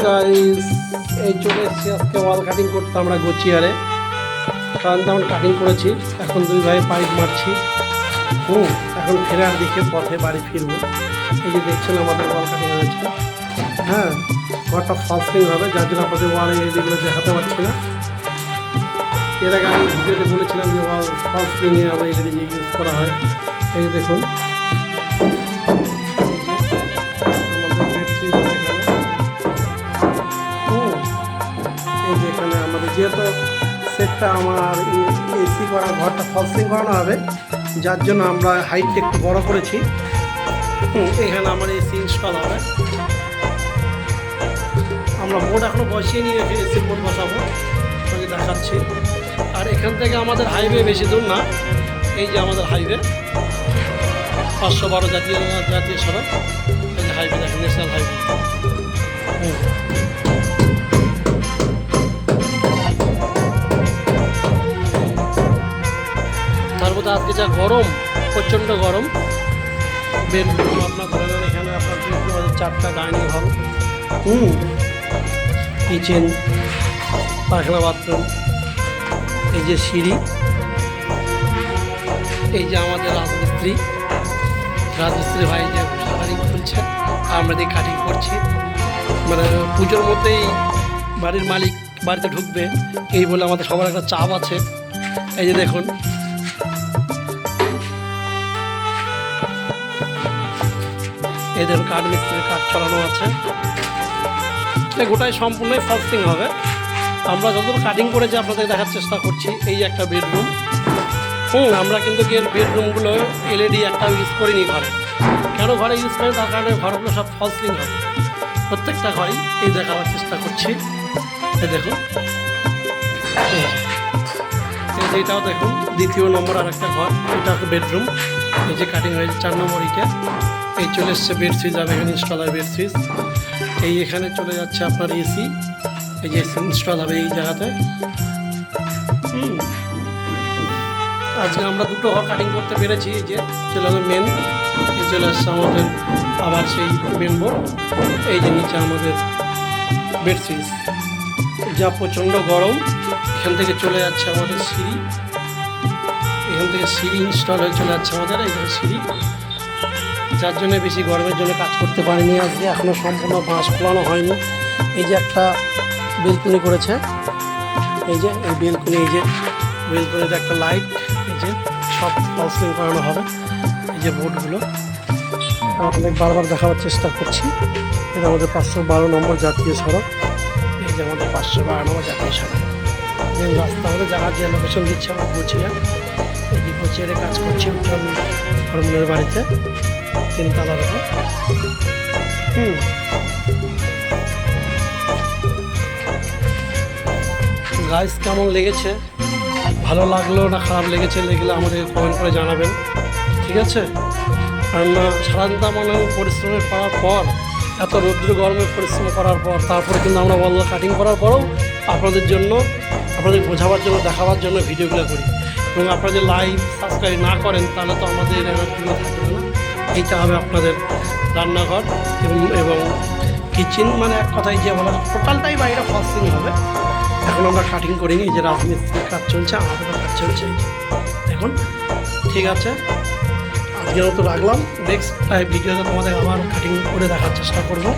Guys, এই চলে এসেছি আজকে ওয়াল কাটিং করতে আমরা গোচিয়ারে। কারণ তেমন কাটিং করেছি, এখন দুই ভাই পাইপ মারছি। এখন ফেরার দিকে পথে বাড়ি ফিরবো। এই যে দেখছেন আমাদের ওয়াল কাটিং হয়েছে। হ্যাঁ, ঘরটা ফলসিং হবে, যার জন্য আপনাদের ওয়াল এগুলো দেখাতে পারছি না। এর আগে আমি ভিডিওতে বলেছিলাম যে ওয়াল ফলসিংয়ে আমরা এগুলি ইউজ করা হয়। এই যে দেখুন এখানে আমাদের যেহেতু সেটটা আমার এসি করা, ঘরটা ফলসিং করানো হবে, যার জন্য আমরা হাইটটা একটু বড় করেছি। এখানে আমার এসি ইনস্টল হবে। আমরা বোর্ড এখনও বসিয়ে নিয়ে রেখে এসি বোর্ড বসাবো, আমি দেখাচ্ছি। আর এখান থেকে আমাদের হাইওয়ে বেশি দূর না, এই যে আমাদের হাইওয়ে 512 জাতীয় সড়ক, এই যে হাইওয়ে দেখেন, ন্যাশনাল হাইওয়ে। তার মধ্যে আজকে যা গরম, প্রচণ্ড গরম। বেডরুম আপনার ধরে নেন, এখানে আপনার বেডরুম 4টা ডাইনিং হল, কিচেন, পায়খানা, বাথরুম, এই যে সিঁড়ি, এই যে আমাদের রাজমিস্ত্রি ভাই যে কাটিং খুলছে, আমরা দিয়ে কাটিং করছি। মানে পুজোর মধ্যেই বাড়ির মালিক বাড়িতে ঢুকবে, এই বলে আমাদের সবার একটা চাপ আছে। এই যে দেখুন, এই দেখুন কাঠ মিস্ত্রির কাঠ চালানো আছে। এটা গোটাই সম্পূর্ণই ফলসিং হবে। আমরা যতদূর কাটিং করেছি আপনাদের দেখার চেষ্টা করছি। এই যে একটা বেডরুম, আমরা কিন্তু এর বেডরুমগুলো এলইডি একটা ইউজ করিনি ঘরে। কেন ঘরে ইউজ করি? তার কারণে ঘরগুলো সব ফলসিং হবে প্রত্যেকটা ঘরেই। এই দেখাবার চেষ্টা করছি। এই দেখুন, এইটাও দেখুন, 2 নম্বর আর একটা ঘর, এটা বেডরুম। এই যে কাটিং হয়েছে 4 নম্বর ইটে। এই চলে এসছে বেড সুইচ, হবে এখানে ইনস্টল হয় বেড সুইচ। এই এখানে চলে যাচ্ছে আপনার এসি, এই যে এসি ইনস্টল হবে এই জায়গাতে। আজকে আমরা 2টো ঘর কাটিং করতে পেরেছি। এই যে চলে আসবে মেন, এই চলে আসছে আমাদের আবার সেই মেন বোর্ড। এই যে নিচে আমাদের বেড সুইচ। যা প্রচণ্ড গরম, এখান থেকে চলে যাচ্ছে আমাদের সিঁড়ি, এখান থেকে সিঁড়ি ইনস্টল হয়ে চলে যাচ্ছে আমাদের এই যে সিঁড়ি। যার জন্য বেশি গরমের জন্য কাজ করতে পারিনি আজকে, এখনও সম্পূর্ণ বাঁশ খোলানো হয়নি। এই যে একটা বেলকুনি করেছে, এই যে এই বেলকুনি, এই যে বেলকুনিতে একটা লাইট, এই যে সব ফলসিং করানো হবে। এই যে বোর্ডগুলো আপনাদের বারবার দেখাবার চেষ্টা করছি। এটা আমাদের 512 নম্বর জাতীয় সড়ক। এই যে আমাদের 512 নম্বর জাতীয় সড়ক, মেন রাস্তা হলে জায়গা যে লোকেশন দিচ্ছে আমার গোচিয়া। এই যে গোচিয়ারে কাজ করছি উত্তম হরমোনের বাড়িতে, 3 তলার উপর। গাইস, কেমন লেগেছে? ভালো লাগলো না খারাপ লেগেছে লেগেলে আমাদের কমেন্ট করে জানাবেন, ঠিক আছে? কারণ সারাদিনটা মনে পরিশ্রমের করার পর, এত রৌদ্র গরমে পরিশ্রম করার পর, তারপরে কিন্তু আমরা ওয়াল কাটিং করার পরেও আপনাদের জন্য, আপনাদের বোঝাবার জন্য, দেখাবার জন্য ভিডিওগুলো করি। এবং আপনারা যে লাইক সাবস্ক্রাইব না করেন তাহলে তো আমাদের ভিডিও থাকবে না। এইটা হবে আপনাদের রান্নাঘর এবং কিচেন, মানে এক কথায় যে বলা টোটালটাই বাড়িটা ফলসিং হবে। এখন আমরা কাটিং করিনি, এই যে রাজমিস্ত্রির কাজ চলছে, আমাদের কাজ চলছে। দেখুন, ঠিক আছে, আজকের মতো রাখলাম। নেক্সট ভিডিওতে তোমাদের আবার কাটিং করে দেখার চেষ্টা করবো।